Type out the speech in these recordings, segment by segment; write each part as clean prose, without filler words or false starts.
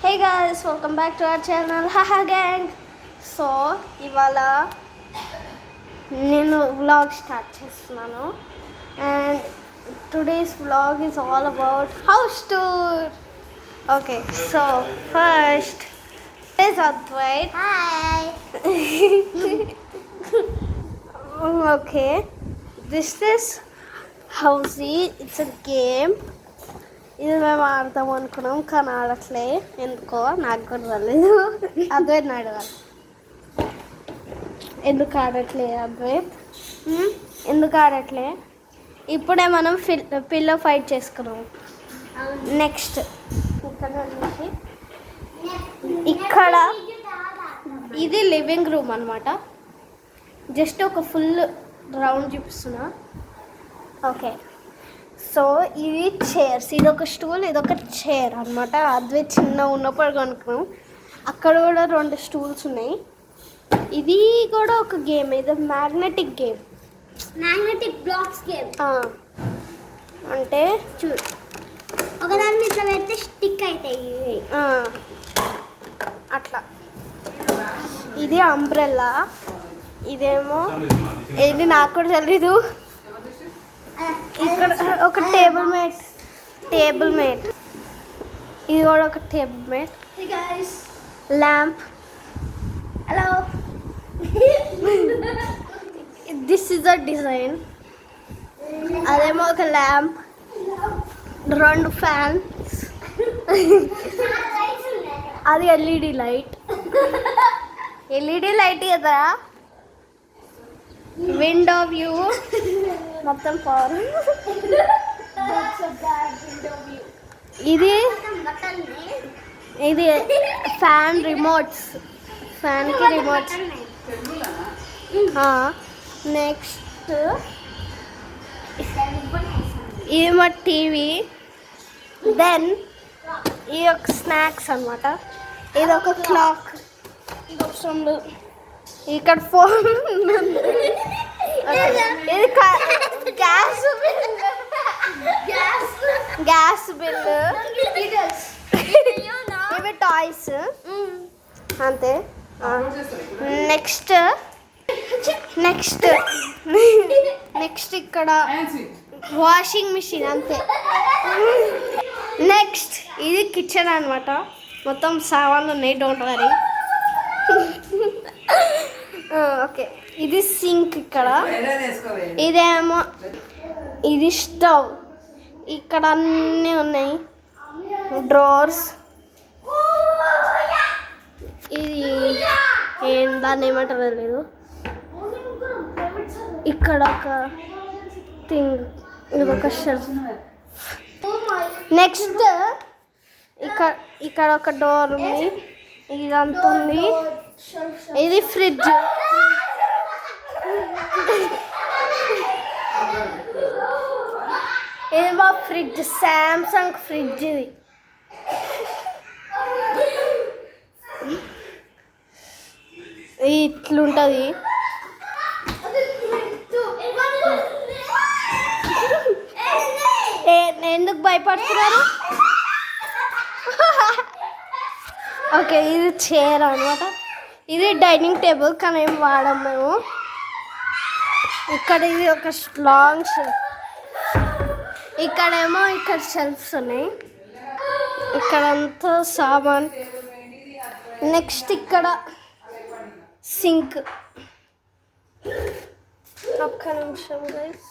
Hey guys, welcome back to our channel, haha gang. So, ఇవాళ నేను vlog start చేస్తున్నాను and today's vlog is all about house tour. Okay, so first is Advait. Hi. Okay, this is Housey. It's a game. ఇది మేము ఆడతాం అనుకున్నాం కానీ ఆడట్లే ఎందుకో నాకు కూడా రాలేదు. అద్వైత్ అడగాలి ఎందుకు ఆడట్లే అద్వైత్, ఎందుకు ఆడట్లే? ఇప్పుడే మనం పిల్లో ఫైట్ చేసుకున్నాం. నెక్స్ట్ ఇక్కడ ఇది లివింగ్ రూమ్ అనమాట. జస్ట్ ఒక ఫుల్ రౌండ్ చూపిస్తున్నా. ఓకే, సో ఇది చైర్స్, ఇది ఒక స్టూల్, ఇది ఒక చైర్ అనమాట. అదే చిన్న ఉన్నప్పుడు కొనుక్కున్నాం. అక్కడ కూడా 2 స్టూల్స్ ఉన్నాయి. ఇది కూడా ఒక గేమ్, ఇది magnetic game, magnetic blocks game. అంటే చూడు, ఒకదాని మీద పెడితే స్టిక్ అవుతాయి అట్లా. ఇది అంబ్రెల్లా, ఇదేమో ఇది నాకు కూడా తెలీదు. ఇక్కడ ఒక టేబుల్ మేట్, ఇది కూడా ఒక table mat. Lamp, hello, this is the design. అదేమో ఒక ల్యాంప్, 2 ఫ్యాన్స్, అది ఎల్ఈడి లైట్ కదా. విండో వ్యూ మొత్తం పవర్. ఇది ఫ్యాన్ రిమోట్స్, ఫ్యాన్కి రిమోట్స్. నెక్స్ట్ ఇది మా టీవీ. దెన్ ఇది ఒక స్నాక్స్ అనమాట. ఇది ఒక క్లాక్, ఇక్కడ ఫోన్, ఇది గ్యాస్ బిల్లు, ఇవి టాయ్స్ అంతే. నెక్స్ట్ ఇక్కడ వాషింగ్ మిషన్ అంతే. నెక్స్ట్ ఇది కిచెన్ అనమాట. మొత్తం సామాన్లు ఉన్నాయి, డోంట్ వరీ. ఓకే, ఇది సింక్ ఇక్కడ. ఇదేమో ఇది స్టవ్, ఇక్కడ అన్నీ ఉన్నాయి, డ్రావర్స్. ఇది దాన్ని ఏమంటారో తెలియదు. ఇక్కడ ఒక థింగ్, ఇది ఒక షెల్ఫ్. నెక్స్ట్ ఇక్కడ ఒక డోర్ ఉంది, ఇదంతా ఉంది. ఇది ఫ్రిడ్జ్, ఇది మా ఫ్రిడ్జ్, శాంసంగ్ ఫ్రిడ్జ్. ఇది ఇట్లుంటుంది. ఎందుకు భయపడుతున్నారు? ఓకే, ఇది చైర్ అనమాట. ఇది డైనింగ్ టేబుల్ కానీ ఏం వాడాం మేము. ఇక్కడ ఇది ఒక లాంగ్ షెల్ఫ్, ఇక్కడేమో ఇక్కడ షెల్ఫ్స్ ఉన్నాయి, ఇక్కడంతా సామాన్. నెక్స్ట్ ఇక్కడ సింక్. ఒక్క నిమిషం గైస్.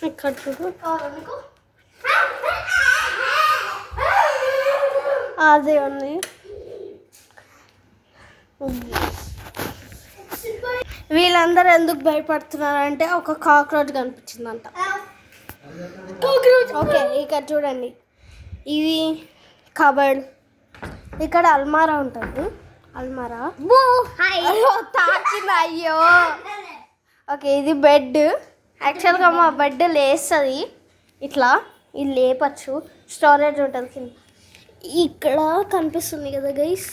ఇక్కడ చూడు, అదే ఉంది. వీళ్ళందరూ ఎందుకు భయపడుతున్నారంటే ఒక కాక్రోచ్ కనిపించిందంట. ఓకే, ఇక్కడ చూడండి, ఇది కబర్డ్, ఇక్కడ అల్మారా ఉంటుంది. అల్మారా తాకింది, అయ్యో. ఓకే, ఇది బెడ్. యాక్చువల్గా మా బెడ్ లేస్తుంది ఇట్లా, ఇది లేపచ్చు. స్టోరేజ్ ఉంటుంది కింద. ఇక్కడ కనిపిస్తుంది కదా గైస్,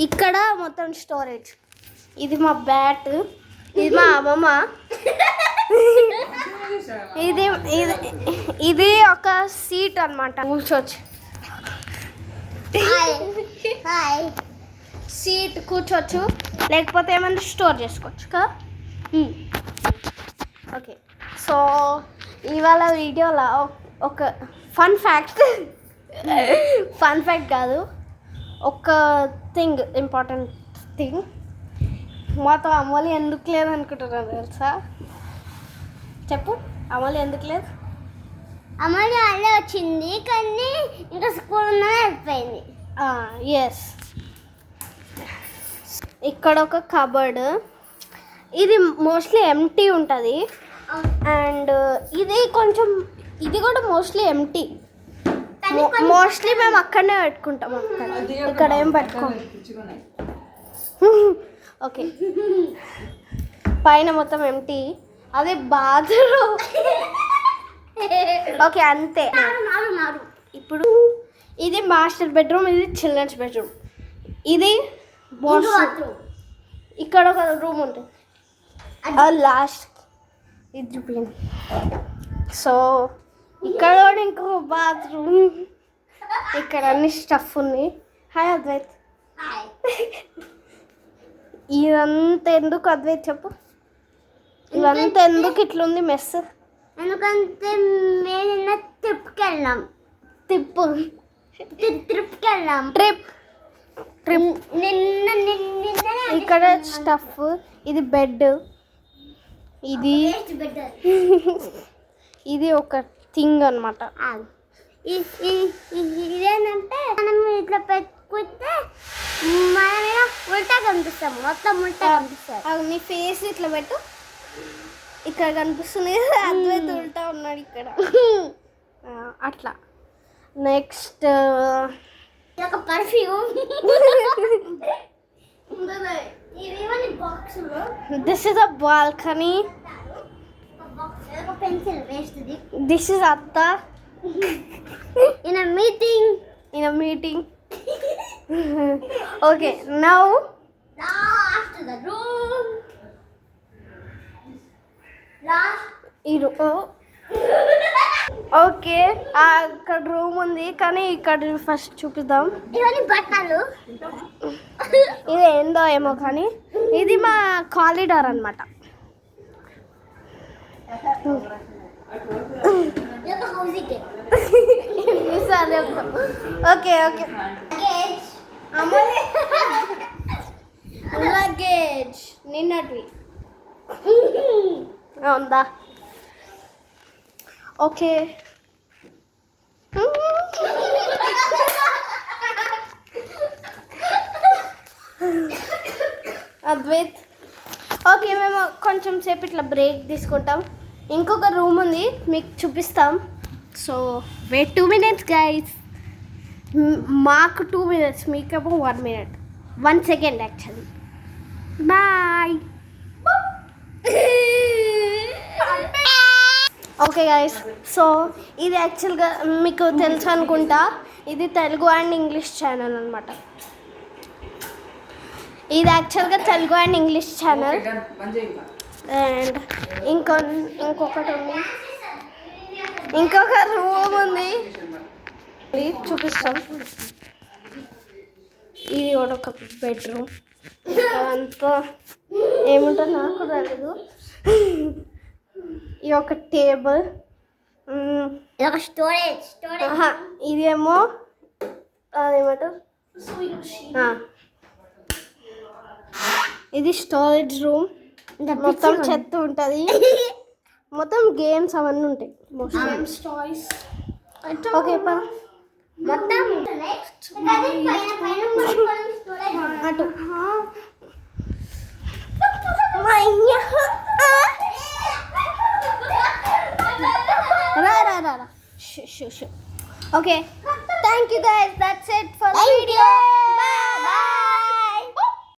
ఇక్కడ మొత్తం స్టోరేజ్. ఇది మా బ్యాట్, ఇది మా అమ్మమ్మ, ఇది ఇది ఇది ఒక సీట్ అన్నమాట, కూర్చోవచ్చు. సీట్ కూర్చోవచ్చు, లేకపోతే ఏమైనా స్టోర్ చేసుకోవచ్చు కదా. ఓకే, సో ఇవాళ వీడియోలో ఒక ఫన్ ఫ్యాక్ట్ కాదు, ఒక థింగ్, ఇంపార్టెంట్ థింగ్. మాతో అమలు ఎందుకు లేదు అనుకుంటున్నాను తెలుసా? చెప్పు, అమలు ఎందుకు లేదు? అమలు అల్లే వచ్చింది కానీ ఇంకా స్కూల్ ఉన్నదే అయిపోయింది. ఎస్, ఇక్కడ ఒక కబర్డ్, ఇది మోస్ట్లీ ఎంటీ ఉంటుంది. అండ్ ఇది కొంచెం, ఇది కూడా మోస్ట్లీ ఎంటీ. మోస్ట్లీ మేము అక్కడనే పెట్టుకుంటాం, ఇక్కడ ఏం పెట్టుకోం. ఓకే, పైన మొత్తం ఎంటీ, అదే బాత్రూమ్. ఓకే, అంతే. ఇప్పుడు ఇది మాస్టర్ బెడ్రూమ్, ఇది చిల్డ్రన్స్ బెడ్రూమ్, ఇది వాష్రూమ్. ఇక్కడ ఒక రూమ్ ఉంటుంది, లాస్ట్ ఇది చూపించండి. సో ఇక్కడ కూడా ఇంకొక బాత్రూమ్, ఇక్కడ అన్ని స్టఫ్ ఉంది. హాయ్ అద్వైత్. ఇదంతా ఎందుకు అద్వైత్ చెప్పు, ఇదంతా ఎందుకు ఇట్లుంది మెస్? ఎందుకంటే మేము ట్రిప్కి వెళ్ళాం. ట్రిప్కి వెళ్ళాం. ట్రిప్ నిన్న ఇక్కడ స్టఫ్, ఇది బెడ్, ఇది ఇది ఒక థింగ్ అన్నమాట. ఇదేంటంటే మనం ఇట్లా పెట్టుకుంటే మన మీద ఉల్టా కనిపిస్తాం, మొత్తం ఉల్టా కనిపిస్తాం. నీ ఫేస్ ఇట్లా పెట్టు, ఇక్కడ కనిపిస్తుంది కదా, అద్వైత్ ఉల్టా ఉన్నాడు ఇక్కడ. అట్లా. నెక్స్ట్ ఒక perfume. This is a balcony. Pencil waste. This is అత్త in a meeting. Okay, now last the room. Okay, అక్కడ రూమ్ ఉంది కానీ ఇక్కడ ఫస్ట్ చూపిద్దాం. ఇవన్నీ బట్టలు. ఇది ఏందో ఏమో కానీ ఇది మా కారిడార్ అన్నమాట. ఓకే ఓకే, లగేజ్ నిన్నటివి ఉందా? ఓకే, అద్వైత్. ఓకే, మేము కొంచెం సేపు ఇట్లా బ్రేక్ తీసుకుంటాం. ఇంకొక రూమ్ ఉంది, మీకు చూపిస్తాం. So wait 2 minutes guys. మాకు 2 minutes, మీకేమో 1 minute, 1 second actually. Bye. Okay guys, so ఇది యాక్చువల్గా మీకు తెలుసు అనుకుంటా, ఇది తెలుగు అండ్ ఇంగ్లీష్ ఛానల్ అనమాట. ఇది యాక్చువల్గా Telugu and English channel. And ఇంకొకటి ఉంది, ఇంకొక రూమ్ ఉంది, చూపిస్తాం. ఇది కూడా ఒక బెడ్రూమ్. అదంతా ఏముంటుంది నాకు తెలియదు. ఇది ఒక టేబుల్, ఒక స్టోరేజ్. ఇదేమో అదేమంటారు, ఇది స్టోరేజ్ రూమ్. మొత్తం చెత్త ఉంటుంది, మొత్తం గేమ్స్ అవన్నీ ఉంటాయి. Games, toys. ఓకే పా, మొత్తం అటు రా. Okay, thank you guys, that's it for the video.